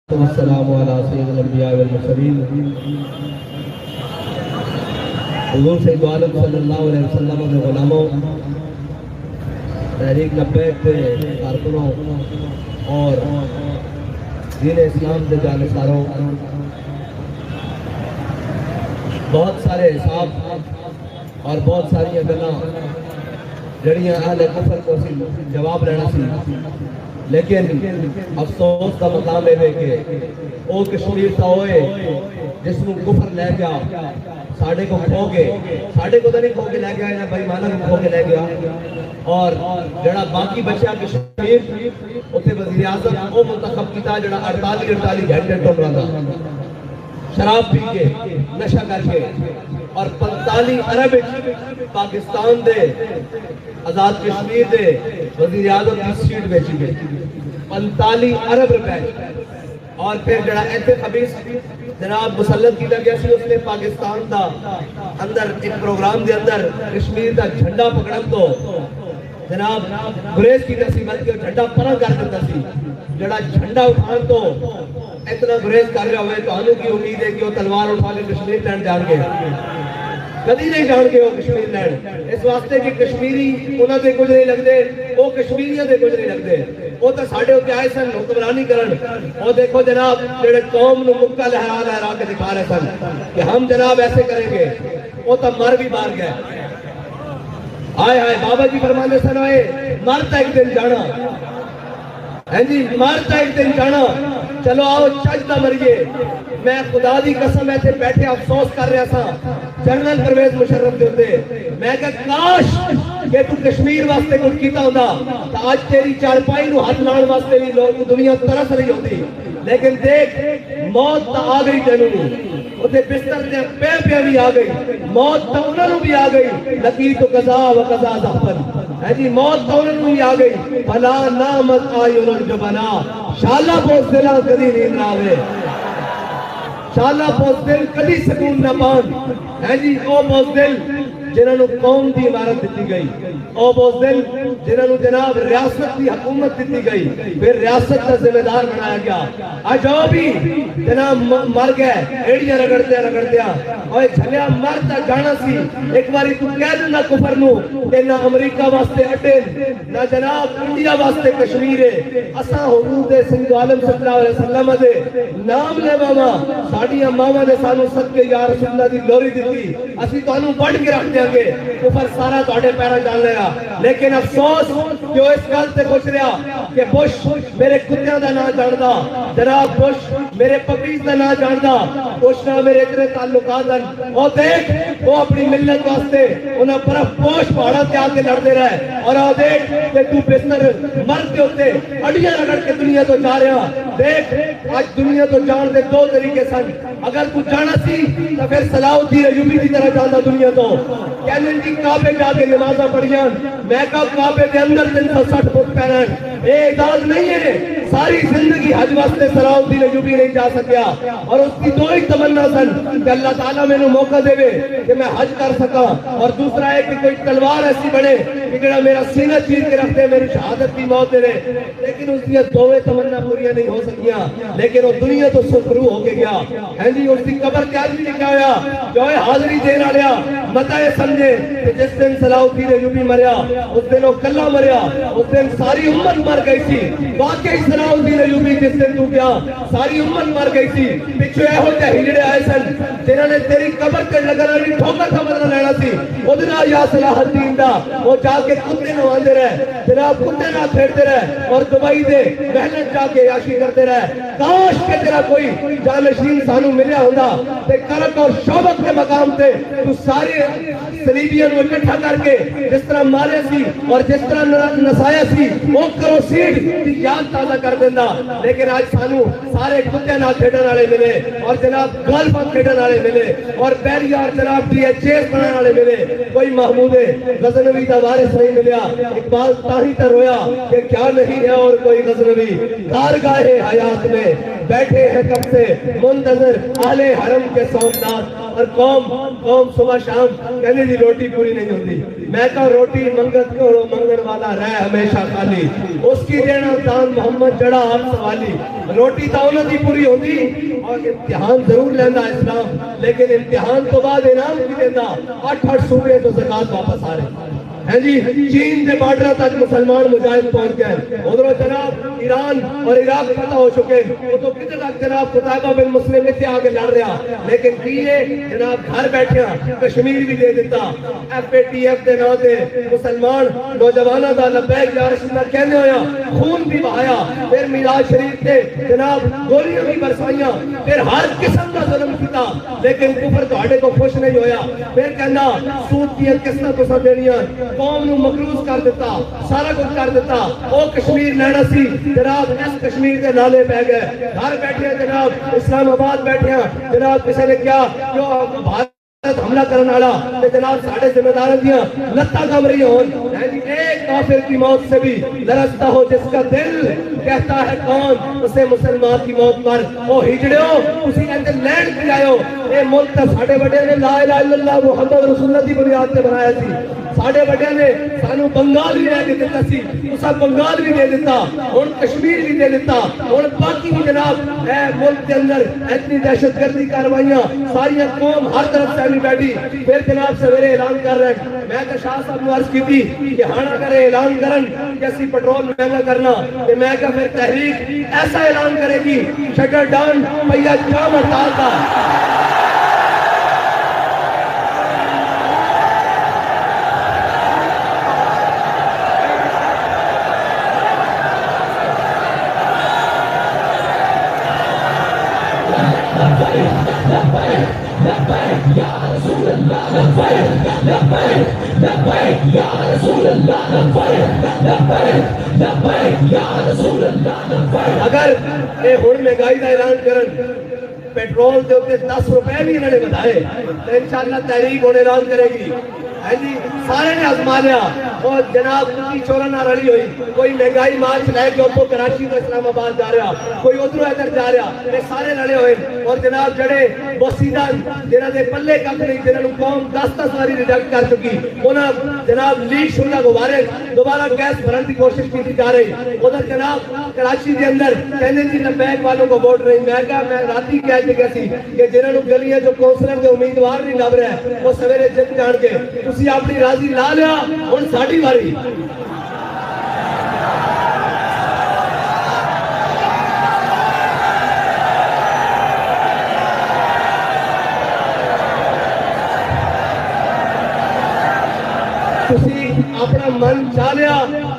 والسلام علی سید الانبیاء والمرسلین حضور سید عالم صلی اللہ علیہ وسلم کے غلاموں، تحریک لبیک کے کارکنوں اور دین اسلام کے جانشاروں، بہت سارے حساب اور بہت ساری گلاں جڑیاں اہل کفر کو جواب لینا سی، لیکن افسوس کا مقام ہے کہ وہ کشمیر تا ہوئے جس کو کفر لے گیا ساڑھے کو کھو کے، ساڑھے کو تو نہیں کھو کے لے گیا یا بھائی مانا کو کھو کے لے گیا، اور جڑا باقی بچہ کشمیر اتنے وزیر اعظم وہ منتخب کیتا جڑا 48 گھنٹے ٹر رہا تھا شراب پی کے نشہ کر کے، اور 45 ارب پاکستان دے آزاد کشمیر دے وزیر اعظم کی سیٹ بیچی گئی 45 ارب روپے، اور پھر جڑا ایتھے خبیث جناب مسلط کیتا گیا سی، اس نے پاکستان دا اندر ایک پروگرام دے اندر کشمیر دا جھنڈا پکڑن تو جناب گریز کیتا سی، بلکہ جھنڈا پرا کر دیتا سی، جڑا جھنڈا اٹھان تو اتنا گریز کر رہا ہوئے تو آنوں کی امید ہے کہ وہ تلوار اٹھا کے کشمیر لینڈ جان گے، کدی نہیں جان گے وہ کشمیر لینڈ، اس واسطے کہ کشمیری انہوں دے کچھ نہیں لگتے، وہ کشمیریوں دے کچھ نہیں لگتے، وہ تو ساڑھے ہوتے آئے سن حکمرانی کرن، وہ دیکھو جناب جڑے قوم نو مکہ لہرا لہرا کے دکھا رہے سن کہ ہم جناب ایسے کریں گے، وہ تو مر بھی مار گئے، آئے آئے بابا جی فرمانے سن آئے مرتا ایک دن جانا، ہیں جی مرتا ایک دن جانا، چلو آؤ چجدہ مریے، میں خدا دی قسم ایسے بیٹھے افسوس کر رہا تھا جنرل پرویز مشرف دے ہوتے، میں کہا کاش کہ تو کشمیر واسطے کچھ کیتا ہوندہ تو آج تیری چارپائی نو ہاتھ لان واسطے بھی لوگ دنیا ترس رہی ہوتی، لیکن دیکھ موت تا آ گئی تینوں، اتے بستر دے پہ بھی آ گئی، موت تا انہوں بھی آ گئی، لقیت و قضا و قضا زحفن، ہے جی موت تا انہوں بھی آ گئی، بھلا نامت آئی انہوں جو بنا، شالا پوس دلہ کدی نیند راوے، شالا پوس دل کدی سکون نہ پان، ہے جی او پوس دل جنہوں نے قوم دی عمارت دیتی گئی، او پوس دل جنہوں نے جناب ریاست دی حکومت دیتی گئی، پھر ریاست کا ذمہ دار بنایا گیا، آج جو بھی جناب مر گئے ایڑیاں رگڑتے اور جھلیا مرتا جانا سی، ایک باری تو کہہ دینا کفر نو کہ نہ امریکہ واسطے اٹے نہ جناب انڈیا واسطے کشمیر ہے، اساں حضور دے سید عالم صلی اللہ علیہ وسلم دے نام لے ماما ساڑیاں ماما دے سانو صدقے یا رسول اللہ دی لوری دیتی، اسی تو انہوں بڑھ کے رکھ دیا گے، کفر سارا تو اٹھے پیرا جان لے گا، لیکن افسوس کہ وہ اس گل سے خوش رہا کہ بش میرے کتیاں دا نہ جاندہ، جناب بش میرے پپیز دا نہ جاندہ، بش نہ میرے اتنے تعلقات دن، وہ دیکھ وہ اپنی ملت واسطے انہاں پرف پوش پہاڑا تے آ کے لڑتے رہے، اور وہ دیکھ کہ تو بستر مرتے ہوتے اڑیاں رگڑ کے دنیا تو جا رہا، دیکھ آج دنیا تو جان دے دو طریقے سن، اگر تو جانا سی تو پھر صلاح الدین ایوبی کی طرح جانا دنیا تو، کہنے جی کعبے جا کے نمازہ پڑھیاں، میں کہا کعبے کے اندر 360 فٹ پیرن، اے اعداد نہیں ہے، ساری زندگی حج واسطے صلاح الدین ایوبی نہیں جا سکیا، اور اس کی دو ہی تمنا سن کہ اللہ تعالیٰ میں نے موقع دے کہ میں حج کر سکا، اور دوسرا ہے کہ کوئی تلوار ایسی بڑھے کہ جڑا میرا سینہ چیر کے رکھتے میری شہادت کی موت دے رہے، لیکن اس کی دوویں تمنا پوریاں نہیں ہو سکیاں، لیکن وہ دنیا تو سکرو ہو کے گیا، ہیں جی اس کی قبر کیا بھی لکھا ہویا، جو ہے حاضری دینا لیا، متا یہ سمجھے کہ جس دن صلاح الدین ایوبی مریا اس دن وہ کلہ مریا، اس دن ساری امت مر گئی تھی، واقعی صلاح الدین ایوبی جس دن تو گیا ساری امت مر گئی تھی، پچھو اے ہوتے ہجڑے آئے سن جنہوں نے تیری قبر کر لگنا نہیں ٹھوکا خبر نہ لینا سی، ادنا یا صلاح الدین دا وہ جا کے کتے نہ آندے رہے، جناب کتے نہ پھیرتے رہے، اور دبائی دے محنت جا کے عیاشی کرتے رہے، کاش کہ تیرا کوئی جانشین سانو ملیا ہوندہ تے کرک اور شعبت کے مقام تے تو سارے صلیبیوں کو اکٹھا کر کے جس طرح مارے سی اور جس طرح نسایا سی وہ کرو سیڈ کی یاد تازہ کر دینا، لیکن آج سانو سارے کتے نہ کھیڑن والے ملے، اور جناب گولف کھیڑن والے ملے، اور بیریار جناب ڈی ایچ ایس بنانے والے ملے، کوئی محمود غزنوی دا وارث نہیں ملیا، اقبال تاہی تر ہویا کہ کیا نہیں ہے اور کوئی غزنوی کارگاہ حیات میں بیٹھے ہیں کب سے منتظر اہل حرم کے سوگندات اور قوم صبح شام کہنے دی روٹی پوری نہیں ہوتی میں کہا روٹی منگت کو منگن والا رہ ہمیشہ خالی اس کی دینا دان محمد جڑا آپ سوالی روٹی تو انہوں دی پوری ہوتی اور امتحان ضرور لینا اسلام لیکن امتحان تو بعد انعام بھی دینا 8 صوبے تو زکاة واپس آ رہے ہیں جی چین کے بارڈر تک مسلمان مجاہد پہنچ گئے ادھر جناب ایران اور عراق فتح ہو چکے وہ تو کتنے تک جناب قطعہ بن مسلم سے آگے لڑ رہا لیکن کیے جناب گھر بیٹھے کشمیر بھی دے دیتا FATF دے نام دے مسلمان نوجوانہ دا لبیک یا رسول اللہ کہنے ہویا خون بھی بہایا پھر میراج شریف تے جناب گولیاں بھی برسائیاں پھر ہر قسم کا ظلم کیتا لیکن کفر تہاڈے کو خوش نہیں ہویا پھر کہنا سود کی قسطاں تساں دینیاں قوم نو مقروض کر دیتا سارا کچھ کر دیتا او کشمیر لینا سی جناب اس کشمیر کے نالے بہ گئے گھر بیٹھے جناب اسلام آباد بیٹھے جناب کسی نے کیا جو بھارت حملہ کرنے والا تے جناب ساڑھے ذمہ داروں دیا لتاں کم رہی ہوں ایک کافر کی موت سے بھی لرزتا ہو جس کا دل کہتا ہے کون اسے مسلمان کی موت پر او ہجڑے ہو اسی کہتے لینڈ کی آئے ہو اے ملک تا ساڑھے بڑے نے لا الہ الا اللہ محمد رسول اللہ دی بنیاد تے بنایا سی ساڑھے بڑے نے سانو بنگال بھی دے دیتا سی اسا بنگال بھی دے دیتا اور کشمیر بھی دے دیتا اور باقی بھی جناب اے ملک کے اندر اتنی دہشت گردی کاروائیاں ساری قوم ہر طرف سے بیٹھی پھر جناب سویرے اعلان کر رہے ہیں میں تو شاہ صاحب نے عرض کی تھی کہ ہانا کرے اعلان کرن کہ اسی پٹرول مہنگا کرنا کہ میں کہا پھر تحریک ایسا اعلان کرے گی شٹر ڈاؤن پہیا جام ہڑتال کا اگر یہ ہن مہنگائی کا اعلان کرن پیٹرول دے اوپر 10 روپے بھی انہوں نے بتائے تو انشاءاللہ تحریک ہونے اعلان کرے گی جی سارے نے آزما لیا اور جناب کی چورا نہ رلی ہوئی کوئی مہنگائی مارچ لے کے اتو کراچی تو اسلام آباد جا رہا کوئی ادھر ادھر جا رہا یہ سارے لڑے ہوئے اور جناب جڑے بسیدہ جنہاں دے پلے کم نہیں جنہوں قوم 10 ساری ریجیکٹ کر چکی انہاں جناب لیگ شنگا گوارے دوبارہ گیس بھرن کی کوشش کی جا رہی ادھر جناب کراچی کے اندر کہنے جی لبیک والوں کو ووٹ رہی میں کہا میں راتی کہہ کے سی کہ جنہوں گلیاں جو کونسلر کے امیدوار نہیں لب رہے ہیں وہ سویرے جت جان کے تسی اپنی راضی لا لیا اور ساڑھی باری تسی اپنا من چاہ لیا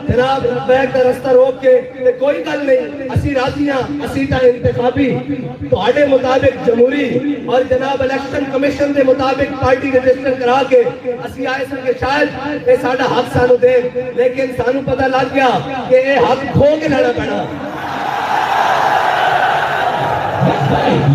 جناب لبیک کا رستہ روک کے کوئی گل نہیں اسی راضی ہاں اسی تا انتخابی تو آڑے مطابق جمہوری اور جناب الیکشن کمیشن دے مطابق پارٹی رجسٹر کرا کے اسی آئے سن کے شاید یہ ساڑھا حق سانو دے لیکن سانو پتہ لگ گیا کہ یہ حق کھو کے لڑا پڑا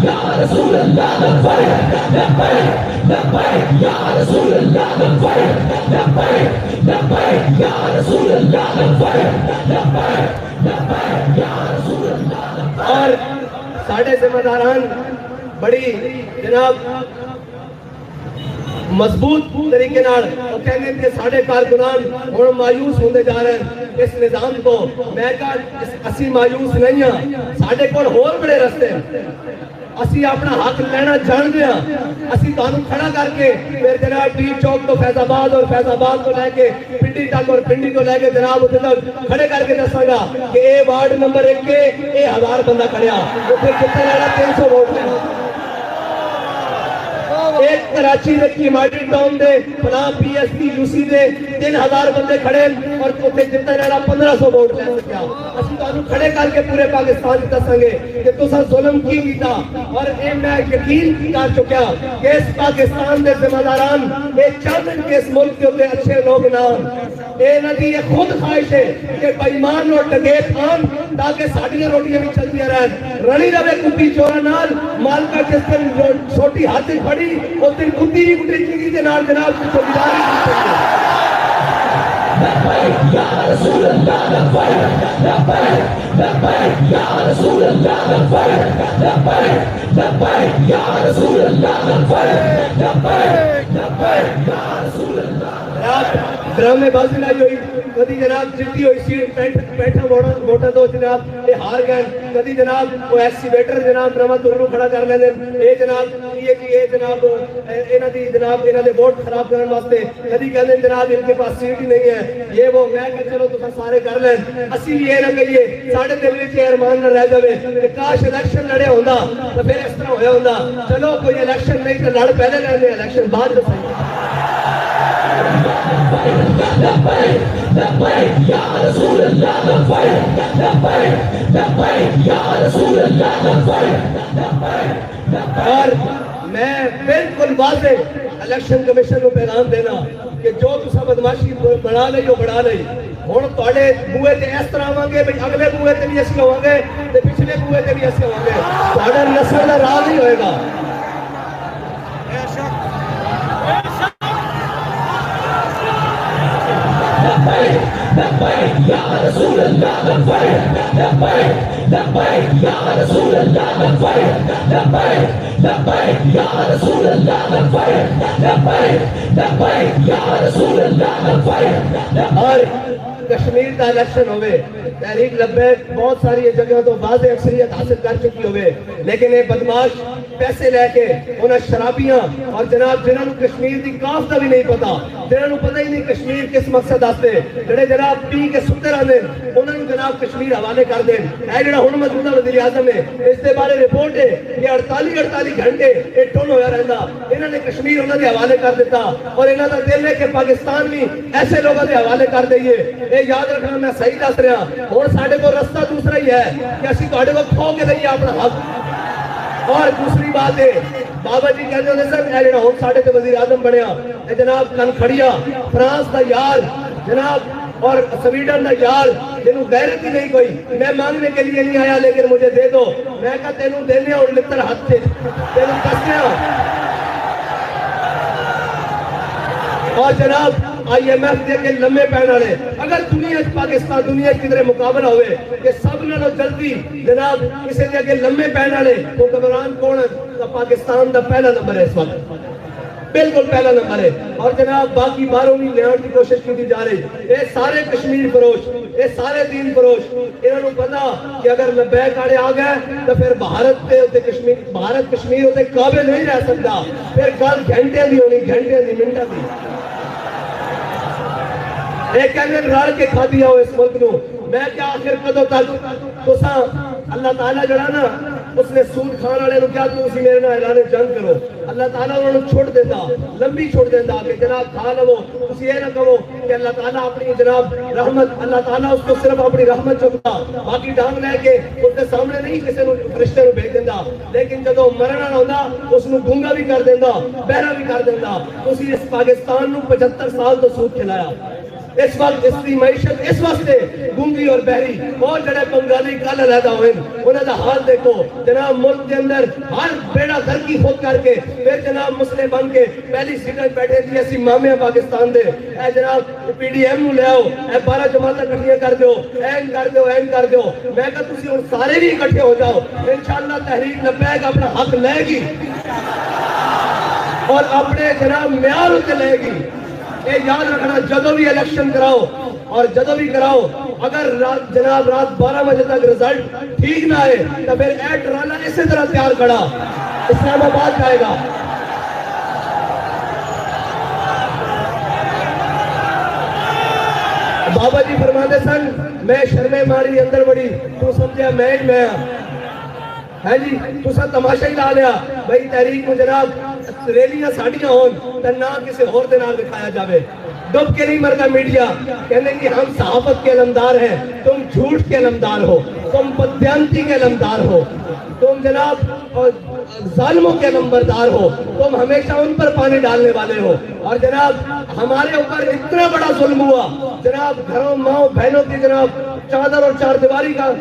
یا رسول اللہ لبیک لبیک لبیک یا رسول اللہ لبیک لبیک لبیک یا رسول اللہ لبیک لبیک لبیک یا رسول اللہ اور ساڑھے ذمہ داران بڑی جناب مضبوط طریقے نال وہ کہنے ہیں کہ ساڑھے کارکنان اور مایوس ہونے جا رہے ہیں اس نظام کو میں کہا اسی مایوس نہیں ہیں ساڑھے کو اور بڑے رستے ہیں اسی اپنا حق لینا جان دیا اسی تانوں کھڑا کر کے پھر جناب ٹی چوک تو فیض آباد اور فیض آباد کو لے کے پنڈی تک اور پنڈی کو لے کے جناب اتنے تک کھڑے کر کے دساں گا کہ اے وارڈ نمبر 1 کے اے 1000 بندہ کھڑیا وہ پھر کتنا لینا 300 ووٹ لینا ایک کراچی کی ماڈل ٹاؤن دے فلاں پی ایس پی یو سی دے 3000 بندے کھڑے اور اتنے جتنا رہا 1500 ووٹ لے سکیا اسی تانوں کھڑے کر کے پورے پاکستان دساں گے کہ تساں ظلم کی کیتا اور اے میں یقین کر چکیا کہ اس پاکستان دے ذمہ داران اے چاہتے کہ اس ملک کے اوپر اچھے لوگ نہ اے ندی یہ خود خواہش ہے کہ بے ایمان اور ڈکیت آن تاکہ ساڑیاں روٹیاں بھی چلتی رہیں رلی رہے کتی چورا نال مالکا جس دن چھوٹی ہاتھ پڑی اس دن کتی ہی کٹی چیزی کے نال جناب کی چوکیداری کی سکتے ڈرامے بازی لائی ہوئی کدی جناب جیتی ہوئی سیٹ بیٹھا ووٹاں تو جناب یہ ہار گئے کدی جناب وہ ایکسیویٹر جناب ڈرامہ تورو کھڑا کر لیندے اے جناب یہ جناب انہاں دی جناب انہاں دے ووٹ خراب کرن واسطے کدی کہندے جناب ان کے پاس سیٹ ہی نہیں ہے یہ وہ میں کہ چلو تساں سارے کر لیں اسی بھی یہ نہ کہیے ساڈے دل وچ ارمان نہ رہ جاوے کہ کاش الیکشن لڑے ہوندا تے پھر اس طرح ہویا ہوندا چلو کوئی الیکشن نہیں تے لڑ پہلے لیندے الیکشن بعد میں لبیک یا رسول اللہ لبیک یا رسول اللہ اور میں بالکل واضح الیکشن کمیشن کو پیغام دینا کہ جو تسا بدماشی بڑھا لئی وہ بڑھا لئی ہن تواڈے بوئے تے اس طرح آواں گے بھئی اگلے بوئے تے بھی اسی ہوواں گے تے پچھلے بوئے تے بھی اسی ہوواں گے تواڈا نسل دا راہ نہیں ہوئے گا لبیک یا رسول اللہ لبیک یا رسول اللہ لبیک یا رسول اللہ لبیک یا رسول اللہ اور کشمیر کا الیکشن ہوئے تحریک لبیک بہت ساری جگہ تو واضح اکثریت حاصل کر چکی ہوئے لیکن یہ بدماش پیسے لے کے انہیں شرابیاں اور جناب جنہوں نے کشمیر دی کاف دا بھی نہیں پتا جنہوں نے پتہ ہی نہیں کشمیر کس مقصد آتے جڑے جناب پی کے ستے رہنے انہوں نے جناب کشمیر حوالے کر دیں اے جڑا ہن موجودہ وزیر اعظم ہے اس دے بارے رپورٹ ہے کہ 48 گھنٹے یہ ٹون ہویا رہندا انہوں نے کشمیر انہوں نے حوالے کر دیتا اور انہوں کا دل ہے کہ پاکستان بھی ایسے لوگوں کے حوالے کر دئیے یہ یاد رکھنا میں صحیح دس رہا اور ساڑھے کو رستہ دوسرا ہی ہے کہ اسی تواڈے کو کھو کے دئیے اپنا حق اور دوسری بات ہے بابا جی کہتے ہیں سر اے جڑا ہن ساڈے تے وزیر اعظم بنیا اے جناب کنکھڑیا فرانس دا یار جناب اور سویڈن دا یار جنہوں غیرت ہی نہیں کوئی میں مانگنے کے لیے نہیں آیا لیکن مجھے دے دو میں کہا تینوں دینے اور لتر ہاتھ سے تینوں کسنے اور جناب آئی ایم ایف دے کے لمحے پہنا لے اگر دنیا پاکستان دنیا کدھر مقابلہ ہوئے کہ سب نے جلدی جناب کسی دے کے لمحے پہنا لے تو کمران کون ہے پاکستان دا پہلا نمبر ہے اس وقت بالکل پہلا نمبر ہے اور جناب باقی باروں بھی لیان کی کوشش کی جا رہی یہ سارے کشمیر فروش یہ سارے دین فروش انہوں نے پتا کہ اگر لبیک آڑے آ گئے تو پھر بھارت کشمیر ہوتے قابل نہیں رہ سکتا پھر کل گھنٹے دی ہونی گھنٹے دی منٹہ دی ایک کہنے رال کے کھا دیا ہو اس ملک نو میں کیا آخر قدو تک تو سا اللہ تعالیٰ جڑانا اس نے سود کھانا لے لو کیا تو اسی میرے نہ اعلان جنگ کرو اللہ تعالیٰ انہوں نے چھوڑ دیتا لمبی چھوڑ دیتا کہ جناب کھا لو اسی یہ نہ کہو کہ اللہ تعالیٰ اپنی جناب رحمت اللہ تعالیٰ اس کو صرف اپنی رحمت چکتا باقی ڈانگ لے کے اس کے سامنے نہیں کسی نے فرشتے نے بھیج دیتا لیکن جب وہ مرنا نہ ہوتا اس نے گونگا بھی کر دیتا بہرا بھی کر دیتا اسی اس پاکستان نو 75 سال تو سود کھلایا اس وقت اس کی معیشت اس واسطے گونگی اور بہری اور جڑے بنگالی کل علیحدہ ہوئے انہیں دا حال دیکھو جناب ملک کے اندر ہر بیڑا گھر کی خود کر کے پھر جناب مسئلے بن کے پہلی سیٹیں بیٹھے تھی ایسی مامے پاکستان دے اے جناب پی ڈی ایم نو لے آؤ اے 12 جماعتیں کٹھیاں کر دیو این کر دیو این کر دیو میں کہا تسی ان سارے بھی اکٹھے ہو جاؤ انشاءاللہ تحریک لبیک اپنا حق لے گی اور اپنے جناب معیار ہوتے لے گی اے یاد رکھنا جدو بھی الیکشن کراؤ اور جدو بھی کراؤ اگر جناب رات 12 بجے تک رزلٹ ٹھیک نہ آئے تو پھر اے ٹرانا اسی طرح تیار کھڑا اسلام آباد جائے گا بابا جی فرماتے سن میں شرمے ماری اندر بڑی تو سمجھا میں ہے جی تو سا تماشا ہی لا لیا بھئی تحریک میں جناب ریلیاں ساڑیاں ہون تو نہ کسی اور دے نام دکھایا جاوے ڈب کے نہیں مرتا میڈیا کہنے کہ ہم صحافت کے علمدار ہیں تم جھوٹ کے علمدار ہو تم بدیانتی کے علمدار ہو تم جناب ظالموں کے علمبردار ہو تم ہمیشہ ان پر پانی ڈالنے والے ہو اور جناب ہمارے اوپر اتنا بڑا ظلم ہوا جناب گھروں ماں بہنوں کی جناب چادر اور چار دیواری کا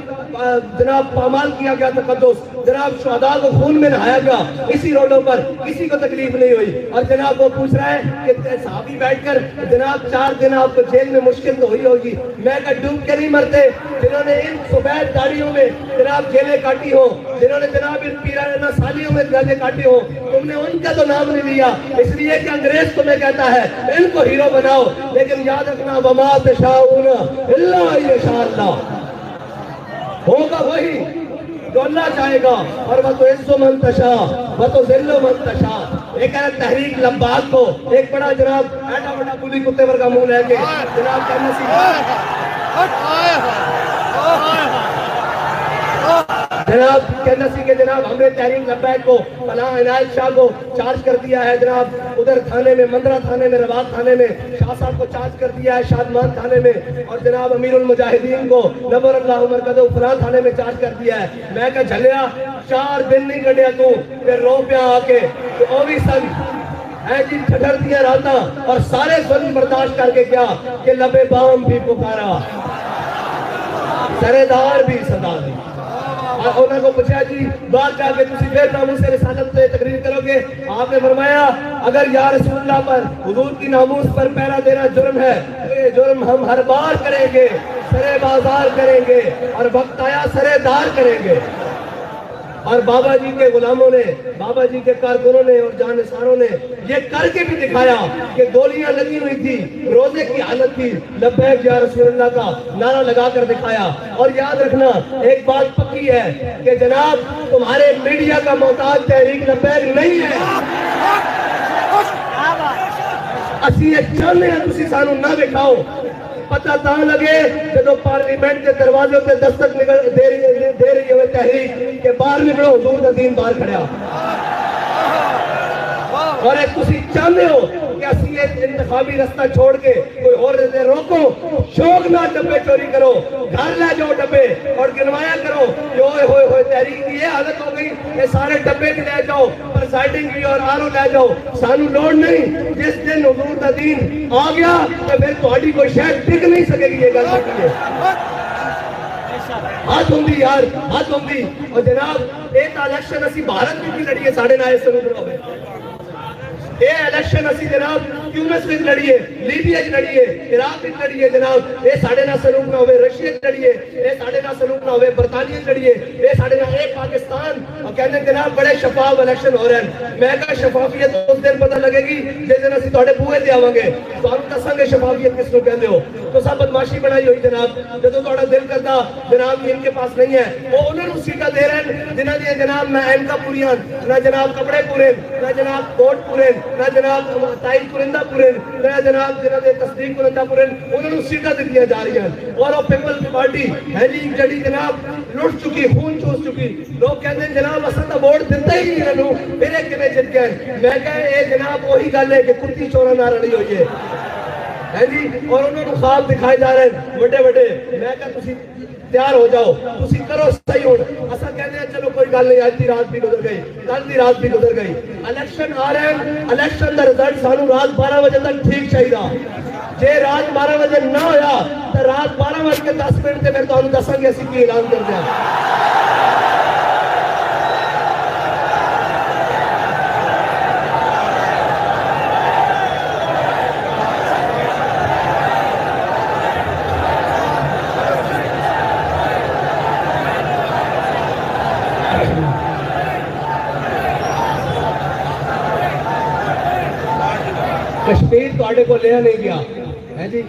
جناب پامال کیا گیا تقدس، جناب شہداء کو خون میں نہایا گیا اسی روڈوں پر، کسی کو تکلیف نہیں ہوئی. اور جناب وہ پوچھ رہا ہے کہ صحابی بیٹھ کر جناب 4 دن آپ کو جیل میں مشکل تو ہوئی ہوگی، میں کہا ڈوب کے نہیں مرتے جنہوں نے ان سفید داڑیوں میں جناب جیلیں کاٹی ہو، جنہوں نے جناب ان پیرانہ سالیوں میں جیلیں کاٹی ہو، تم نے ان کا تو نام نہیں لیا اس لیے کہ انگریز تمہیں کہتا ہے ان کو ہیرو بناؤ. لیکن یاد رکھنا وما تشاؤون الا ان یشاء اللہ، ہوگا وہی جو اللہ چاہے گا. اور وَتُعِزُّ مَن تَشَاءُ وَتُذِلُّ مَن تَشَاءُ. ایک ہے تحریک لباک کو ایک بڑا جناب ایٹا بڑا بلی کتے ورگا منہ لے کے جناب کہنا سی کہ جناب ہم نے تحریک لبیک کو فلاں عنایت شاہ کو چارج کر دیا ہے، جناب ادھر تھانے میں مندرہ تھانے میں رباط تھانے میں شاہ صاحب کو چارج کر دیا ہے شادمان تھانے میں، اور جناب امیر المجاہدین کو نور اللہ مرکز فلاں تھانے میں چارج کر دیا ہے. میں کہا جھلیا 4 دن نہیں کٹیا تو پھر رو پیا آ کے تو او بھی سن اے جی ٹھٹر دیا رہتا اور سارے ظلم برداشت کر کے کیا کہ لبے بام بھی پکارا سردار بھی صدا دی. اور انہوں کو پوچھا جی بات جا کے تسی پھر ناموس رسالت سے تقریر کرو گے؟ آپ نے فرمایا اگر یا رسول اللہ پر حضور کی ناموس پر پہرا دینا جرم ہے تو یہ جرم ہم ہر بار کریں گے، سرے بازار کریں گے اور وقت آیا سرے دار کریں گے. اور بابا جی کے غلاموں نے، بابا جی کے کارکنوں نے اور جانثاروں نے یہ کر کے بھی دکھایا کہ گولیاں لگی ہوئی تھی، روزے کی حالت تھی، لبیک یا رسول اللہ کا نعرہ لگا کر دکھایا. اور یاد رکھنا ایک بات پکی ہے کہ جناب تمہارے میڈیا کا محتاج تحریک لبیک نہیں ہے. اسی یہ چاہنے ہیں تسی سانو نہ بکھاؤ، پتہ تاں لگے جدو پارلیمنٹ کے دروازے پہ دستک دے رہی ہوئے تحریک کہ باہر نکلو حضور دا دین باہر کھڑیا. اور ایک تسی چاہتے ہو کہ اسی ایک انتخابی رستہ چھوڑ کے کوئی اور رہتے روکو، شوق نہ ڈبے چوری کرو، گھر لے جاؤ ڈبے اور گنوایا کرو کہ ہوئے ہوئے ہوئے تحریک کی یہ حالت ہو گئی کہ سارے ڈبے بھی لے جاؤ، پرسائڈنگ بھی اور آرو لے جاؤ. سانو لوڑ نہیں، جس دن حضور دا دین آ گیا تو پھر تہاڈی کوئی شاید ٹک نہیں سکے گی. یہ گل سکتی ہے ہاتھ ہوں دی یار ہاتھ ہوں دی. اور جناب ایک الیکشن اسی بھارت میں بھی لڑیے ساڑھے نائے سنو ہوئے، اے الیکشن اسی جناب کیونس میں لڑیے، لیبیا لڑیے، عراق میں لڑیے، جناب اے ساڑھے نہ سلوک نہ ہوئے رشیا لڑیے، اے ساڑھے نہ سلوک نہ ہوئے برطانیہ لڑیے، اے ساڑھے نہ ایک پاکستان. اور کہتے ہیں جناب بڑے شفاف الیکشن ہو رہے ہیں. میں کہا شفافیت اس دن پتہ لگے گی جس دن اسی توڑے بوئے دے آوانگے تو ہم دساں گے شفافیت کس کو کہتے ہو. تو سب بدماشی بنائی ہوئی جناب جدو توڑا دل کرتا جناب ان کے پاس نہیں ہے وہ انہوں نے سیٹا دے رہے ہیں جنہ دیا جناب نہ ایم کا پوریاں نہ جناب کپڑے پورے نہ جناب کوٹ پورے نہ جناب تائید کنندہ پورے نہ جناب جنہ دے تصدیق کنندہ پورے انہوں نے سیٹا دے دیا جا رہی ہیں. اور وہ پیپل پارٹی ہیلی جڑی جناب لوٹ چکی خون چوس چکی. لوگ کہتے ہیں جناب اصل ووٹ دیتا ہی نہیں رہنو پھر ایک میں جت گئے. میں کہے اے جناب وہی گل ہے کہ کتی چورا نہ رڑی ہوئی ہے جی. اور انہوں نے خواب دکھائے جا رہے ہیں بڑے بڑے. میں کہا تسی تیار ہو جاؤ تسی کرو صحیح ہو. اسا کہتے ہیں چلو کوئی گل نہیں آج دی رات بھی گزر گئی کل دی رات بھی گزر گئی. الیکشن آ رہے ہیں الیکشن دا رزلٹ سانو رات 12 بجے تک ٹھیک چاہیے. جے رات 12 بجے نہ ہویا تو رات 12:10 تے پھر تانوں دساں گے اسی کی اعلان کر دیا. کشمیر تو آڑے کو لیا نہیں گیا ہے جی.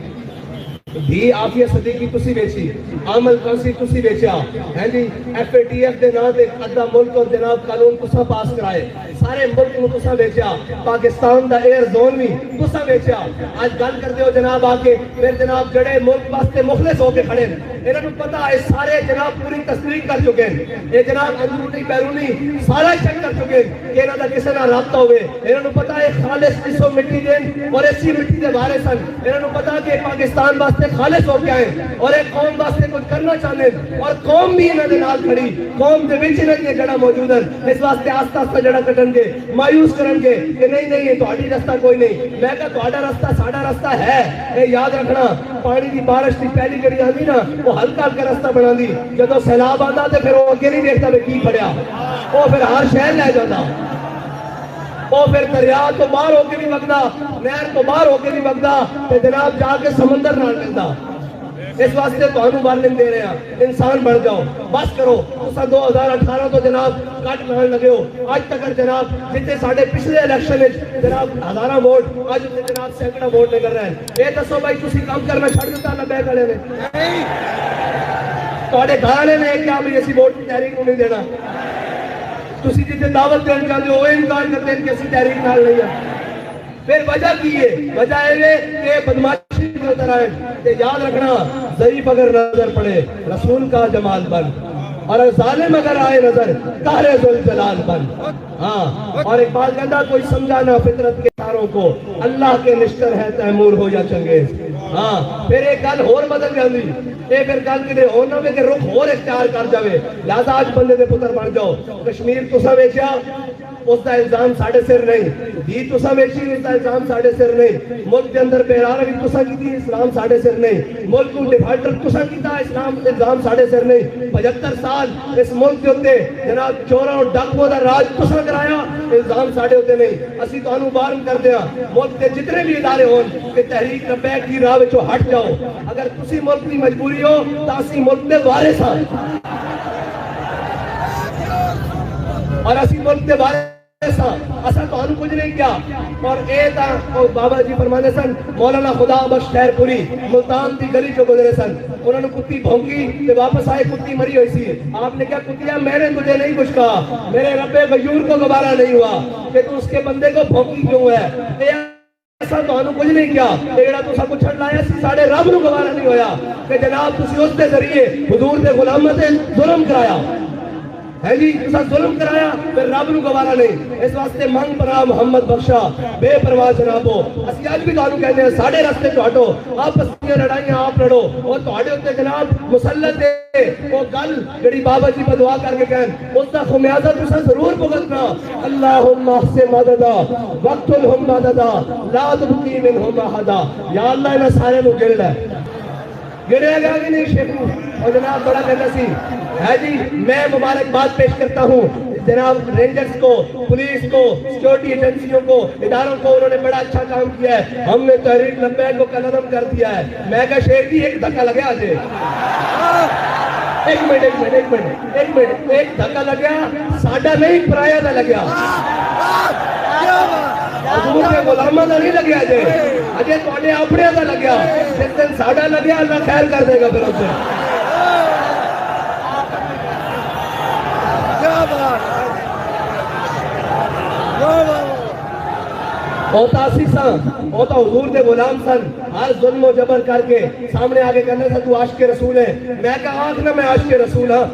بھی آفیہ صدیقی تسی بیچی عامل قانسی تسی بیچیا ہے جی. ایف اے ٹی ایف دے نا دے ادھا ملک اور جناب قانون تسا پاس کرائے سارے ملک میں تسا بیچیا. پاکستان دا ایئر زون بھی تسا بیچیا. آج گل کر دیو جناب آکے پھر جناب جڑے ملک واسطے مخلص ہو کے کھڑے انہوں نے پتا ہے سارے جناب پوری تصدیق کر چکے ہیں. یہ جناب اندرونی بیرونی سارا چیک کر چکے سکے کہ انہوں کا کسی نہ رابطہ ہوئے. انہوں پتا ہے خالص جسو مٹی دین اور ایسی مٹی دے بارے سن. انہوں پتا کہ پاکستان واسطے خالص ہو کے آئے اور ایک قوم واسطے کچھ کرنا چاہتے ہیں اور قوم بھی انہوں نے نال کھڑی. قوم دے وچ انہاں دی جڑا موجود ہیں اس واسطے آستہ آستہ جڑا کٹن گے مایوس کرن گے کہ نہیں یہ تہاڈی رستہ کوئی نہیں. میں کہا تہاڈا رستہ ساڈا رستہ ہے. اے یاد رکھنا پانی دی بارش دی پہلی گڑی آندی نا وہ ہلکا ہلکا رستہ بنا دی. جدوں سیلاب آندا تے پھر وہ اگے نہیں دیکھتا میں کی پڑیا. وہ پھر ہر شہر لے جاتا. وہ پھر دریا تو باہر ہو کے نہیں وگدا نہر تو باہر ہو کے نہیں وگدا تے جناب جا کے سمندر نال ملدا. اس واسطے تانوں وارننگ دے رہے ہیں انسان بن جاؤ. بس کرو. تساں 2018 تو جناب کٹ کرن لگے ہو. اج تک جناب جتنے ساڈے پچھلے الیکشن وچ جناب ہزاراں ووٹ اج تے جناب سینکڑا ووٹ نکل رہے ہیں. اے دسو بھائی تسی کام کرنا چھڈ دتا نہ بیگ والے نے تہاڈے گھر والے نے کیا بھی اسی ووٹ کی تحریک نہیں دینا. تسی جتنے دعوت دین چاہتے ہو انکار کرتے ہیں کہ اسی تحریک نال نہیں ہے. پھر وجہ کی ہے؟ وجہ ہے کہ بدماشی کے اتر آئے. یاد رکھنا ضعیف اگر نظر پڑے رسول کا جمال بن اور ظالم اگر آئے نظر قہر ذوالجلال بن. ہاں اور ایک بات کہتا کوئی سمجھانا فطرت کے ساروں کو اللہ کے نشتر ہے تیمور ہو یا چنگیز. ہاں پھر ایک گل اور بدل جاندی. اے پھر گل کدے ہور نہ کہ رخ اور اختیار کر جاوے. لہذا آج بندے دے پتر بن جاؤ. کشمیر تساں ویچیا اس کا الزام ساڑھے سر نہیں. دی تساں ویچی اس کا الزام ساڑھے سر نہیں. ملک کے اندر بہرحال تساں کی اسلام ساڑھے سر نہیں. ملک کو ڈیفالٹر تساں کیتا اسلام الزام ساڑھے سر نہیں. 75 سال اس ملک کے ہوتے جناب چوراں اور ڈاکوؤں دا راج تساں کرایا الزام ساڑھے ہوتے نہیں. اسی تانوں بارن کر دیا ملک کے جتنے بھی ادارے ہون کہ تحریک لبیک کی راہ وچوں ہٹ جاؤ. اگر تسی ملک کی مجبوری ہو تو اسی ملک دے وارث ہاں اور اسی ملک دے وارث ہاں. اصل تانوں کچھ نہیں کیا. اور اے تا بابا جی فرمانے سن مولانا خدا بخش خیر پوری ملتان دی گلی جو گزرے سن. انہوں نے کتی بھونکی تے واپس آئے کتی مری ہوئی سی. آپ نے کہا کتیا میں نے تجھے نہیں کچھ کہا. میرے رب غیور کو گوارا نہیں ہوا کہ تو اس کے بندے کو بھونکی کیوں ہے. ایسا تو انہوں کچھ نہیں کیا. ایڑا تو سب کچھ چھڑ لایا سی ساڑھے رب نو گوارا نہیں ہویا کہ جناب تسی اس دے ذریعے حضور دے غلامت ظلم کرایا ہے جی. تسا ظلم کرایا پھر رب نو گوارا نہیں. اس واسطے منگ پرا محمد بخشا بے پرواہ جنابو. اسی اج بھی تانوں کہندے ہیں ساڈے راستے تو ہٹو. آپس میں لڑائیاں آپ لڑو اور تہاڈے اوتے جناب مسلط ہے وہ گل جڑی بابا جی بدعا کر کے کہن اس دا خمیازہ تسا ضرور بھگتنا. اللہم احسن مددا وقتلہم مددا لا تبقی منہم احدا. یا اللہ انہاں سارے نو گڑ لے. گڑیا گیا کہ نہیں شیخو. اور جناب بڑا کہتا سی ہے جی میں مبارکباد پیش کرتا ہوں جناب رینجرز کو پولیس کو سیکورٹی ایجنسیوں کو اداروں کو. انہوں نے بڑا اچھا کام کیا ہے. ہم نے تحریک لبیک کو قلم کر دیا ہے. میں کہا شیخ جی ایک دھکا لگیا آج ایک منٹ ایک دھکا لگیا ساڈا نہیں پرایا دا لگیا حضور کے غلامہ دا نہیں لگیا جے اجے تواڈے اپنے دا لگیا. جس دن ساڈا لگیا اللہ خیر کر دے گا. پھر اسے ہوتا سی سن ہوتا حضور دے غلام سن. ہر ظلم و جبر کر کے سامنے آگے کرنے سے تو عاشق رسول ہے. میں کہا آنکھ نہ میں عاشق رسول ہاں.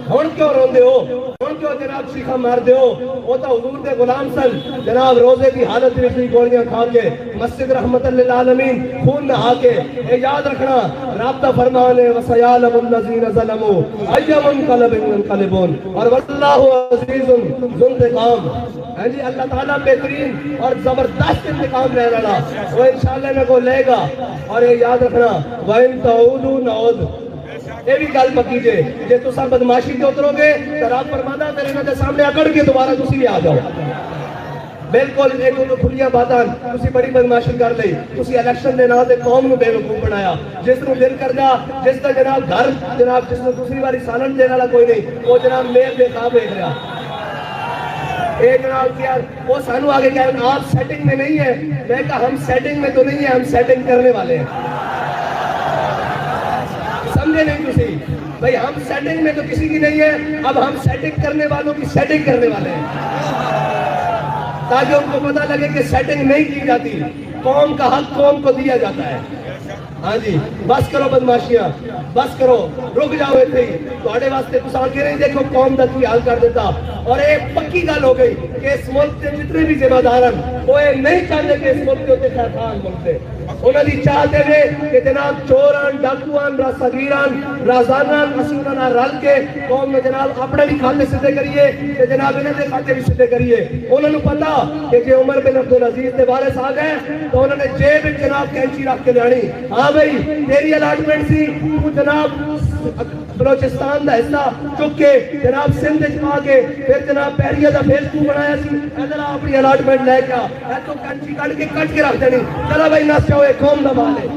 ہون کیوں روندے ہو ہون کیوں جناب شیخہ مار دے ہو. ہوتا حضور دے غلام سن جناب روزے کی حالت میں بھی گولیاں کھا کے مسجد رحمت للعالمین خون نہا کے. اے یاد رکھنا رابطہ فرمانے وسیعلم الذین ظلموا ای منقلب ينقلبون اور واللہ عزیز ذو انتقام. ہے جی اللہ تعالیٰ بہترین اور زبردست انتقام لینے والا وہ انشاءاللہ میں کو لے گا. اور یہ یاد رکھنا وَإِن تَعُودُوا نَعُودُ. یہ بھی گل پکی جے جے تساں بدماشی تے اترو گے تے رب فرماندا پھر انہاں دے سامنے اکڑ کے دوبارہ تسی بھی آ جاؤ. بالکل ایک دو کھلیاں باتاں تسی بڑی بدماشی کر لئی. تسی الیکشن دے نام تے قوم نو بے وقوف بنایا. جس نو دل کردا جس دا جناب گھر جناب جس نو دوسری باری سالن دینے والا کوئی نہیں وہ جناب میل دے خواب دیکھ رہا. ایک جناب کیا وہ سانو آگے کہہ رہے ہیں آپ سیٹنگ میں نہیں ہے. میں کہا ہم سیٹنگ میں تو نہیں ہیں ہم سیٹنگ کرنے والے ہیں. سمجھے نہیں تسی بھئی ہم سیٹنگ میں تو کسی کی نہیں ہے. اب ہم سیٹنگ کرنے والوں کی سیٹنگ کرنے والے ہیں تاکہ ان کو پتہ لگے کہ سیٹنگ نہیں کی جاتی. قوم کا حق قوم کو دیا جاتا ہے. ہاں جی بس کرو بدماشیاں بس کرو رک جاؤ اتنے ہی تھوڑے واسطے کچھ آ کے نہیں دیکھو قوم کا کی حال کر دیتا اور ایک پکی گل ہو گئی کہ اس ملک کے جتنے بھی ذمہ دار ہیں وہ یہ نہیں چاہتے کہ اس ملک کے اتنے خیر خان ملک سے انہوں نے چاہتے ہیں کہ جناب چوران ڈاکوان راسگیران رازانان اسیونان رل کے قوم میں جناب اپنے بھی کھاتے سدھے کریے کہ جناب انہیں دے کھاتے بھی سدھے کریے انہوں نے پتا کہ جی عمر بن عبدالعزیز دے وارث آ گئے تو انہوں نے جیب جناب کینچی رکھ کے لانی ہاں بھائی تیری الاٹمنٹ سی تو جناب بلوچستان دا حصہ چک کے جناب سندھ پا کے پھر جناب پیریا دا فیس کو بنایا سی ادھر اپنی الاٹمنٹ لے کے اے تو کنچی کٹ کے رکھ دینی چلا بھائی نس جاؤ ایک قوم دا بال ہے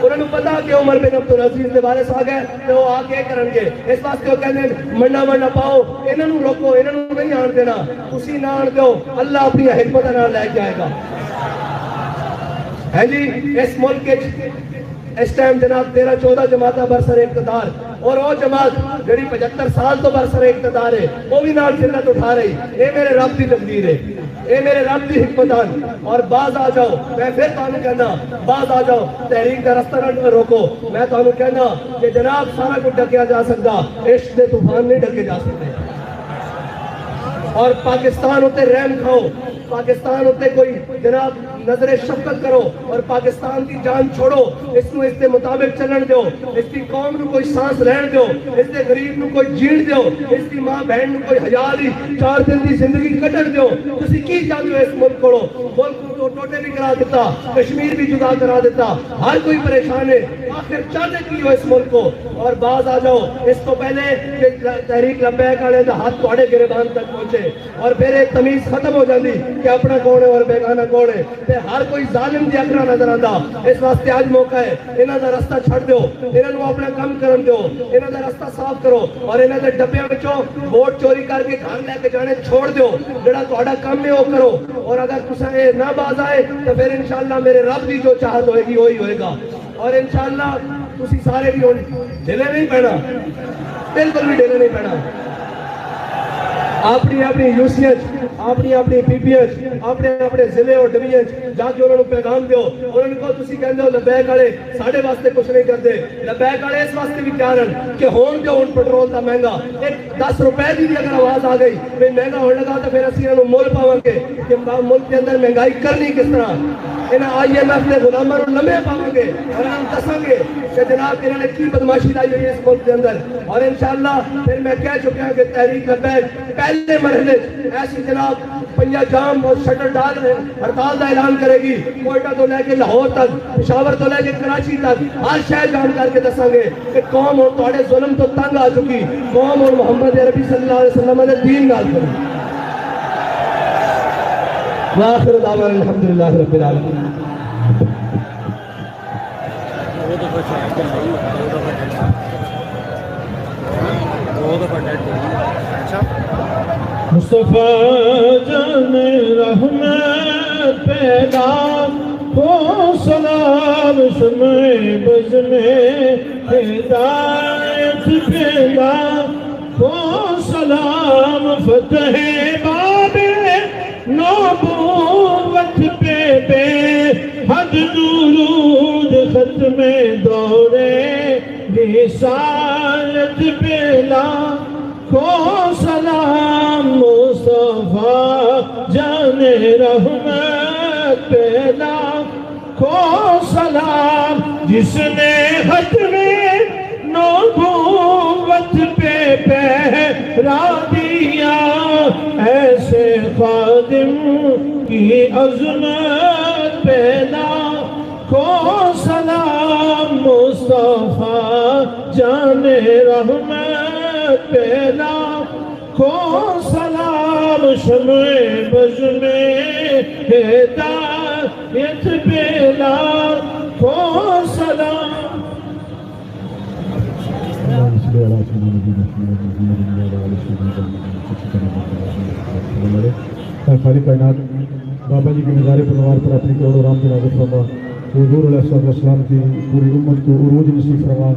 انہوں نے پتا کہ عمر بن عبدالعزیز دے وارث آ گئے تو وہ آ کے کرن گے اس واسطے وہ کہنے منڈا پاؤ انہوں نے روکو انہوں نے نہیں آن دینا اسی نہ آن دو اللہ اپنی حکمت نہ لے کے آئے گا ہے جی اس ملک کے اس ٹائم جناب 13-14 جماعتہ برسر اقتدار اور وہ جماعت جڑی 75 سال تو برسر اقتدار ہے وہ بھی نال سرت اٹھا رہی اے میرے رب دی تقدیر ہے اے میرے رب دی حکمتان اور باز آ جاؤ میں پھر تانوں کہنا باز آ جاؤ تحریک دا رستہ نہ روکو میں تانوں کہنا کہ جناب سارا کچھ ڈکیا جا سکتا عشق دے طوفان نہیں ڈکے جا سکتے اور پاکستان ہوتے رحم کھاؤ پاکستان ہوتے کوئی جناب نظر شفقت کرو اور پاکستان کی جان چھوڑو اس کو اس کے مطابق چلن دیو اس کی قوم کو کوئی سانس رہن دیو اس کے غریب کو کوئی جیڑ دیو اس کی ماں بہن کو کوئی حیالی 4 دن کی زندگی کٹن دیو تسی کی چاہتے ہو اس ملک کو ملک کو ٹوٹے بھی کرا دیتا کشمیر بھی جدا کرا دیتا ہر کوئی پریشان ہے آخر چاہتے کی ہو اس ملک کو اور باز آ جاؤ اس کو پہلے کہ تحریک لبیک والے دا ہاتھ تھوڑے گریبان تک پہنچے اور پھر ایک تمیز ختم ہو جاتی کہ اپنا کون ہے اور بیگانہ کون ہے تے ہر کوئی ظالم دی اکرا نظر آندا اس واسطے آج موقع ہے انہاں دا رستہ چھڑ دیو انہاں نوں اپنا کم کرن دیو انہاں دا رستہ صاف کرو اور انہاں دے ڈبیاں وچوں ووٹ چوری کر کے گھر لے کے جانے چھوڑ دیو جڑا تہاڈا کم ہے وہ کرو اور اگر تساں اے نہ باز آئے تو پھر انشاءاللہ میرے رب دی جو چاہت ہوئے گی وہی ہوئے گا اور انشاءاللہ تسی سارے بھی ہونے ڈھیلے نہیں پینا بالکل بھی ڈھیلے نہیں پینا اپنی اپنی یوسیت اپنی اپنی پی پی ایچ اپنے اپنے ضلع اور ڈویژن جا کے انہوں نے پیغام دیو انہوں نے کہو تسی کہندے ہو لبیک والے ساڈے واسطے کچھ نہیں کرتے لبیک والے اس واسطے بھی تیار ہیں کہ ہون جو ہن پیٹرول دا مہنگا ایک 10 روپے دی بھی اگر آواز آ گئی بھئی مہنگا ہونے لگا تو پھر اسی انہوں مول پاواں گے کہ ملک کے اندر مہنگائی کرنی کس طرح انہاں آئی ایم ایف نے غلاماں نوں لمے پاواں گے اور ہم دساں گے کہ جناب انہوں نے کی بدماشی لائی ہوئی ہے اس ملک کے اندر اور انشاءاللہ پھر میں کہہ چکا ہوں کہ تحریک لبیک پہلے مرحلے ایسی جناب پنجہ جام اور شٹر ڈال ہڑتال دا اعلان کرے گی کوئٹہ تو لے کے لاہور تک پشاور تو لے کے کراچی تک ہر شہر جام کر کے دساں گے کہ قوم اور تواڈے ظلم تو تنگ آ چکی قوم اور محمد عربی صلی اللہ علیہ وسلم دے دین نال کرو وآخر دعوانا الحمدللہ رب العالمین مصطفیٰ جان رحمت پیدا ہو سلام شمع بز میں ہدایت پیدا ہو سلام فتح باب نبوت پہ بے حد درود ختم دورے رسالت پیدا کو سلام مصطفیٰ جان رحمت پیدا کو سلام جس نے ختم نبوت پہ پہرا دیا ایسے خادم کی عظمت پیدا کو سلام مصطفیٰ جان رحمت پیدا کو سلام شمع بز میں ہدایت پیدا کو سلام خالق کائنات بابا جی کے مزار پر نوار پر اپنی کروڑوں رام کی نازل فرما حضور علیہ السلام کی پوری امت کو عروج نصیب فرما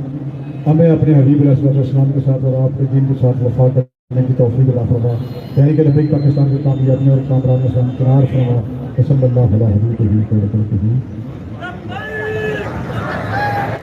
ہمیں اپنے حبیب علیہ السلام کے ساتھ اور آپ کے دین کے ساتھ وفا کرنے کی توفیق عطا فرما یعنی کہ لبیک پاکستان کی کامیابیوں اور کامرانی سے ہمکنار فرما صلی اللہ علیہ وسلم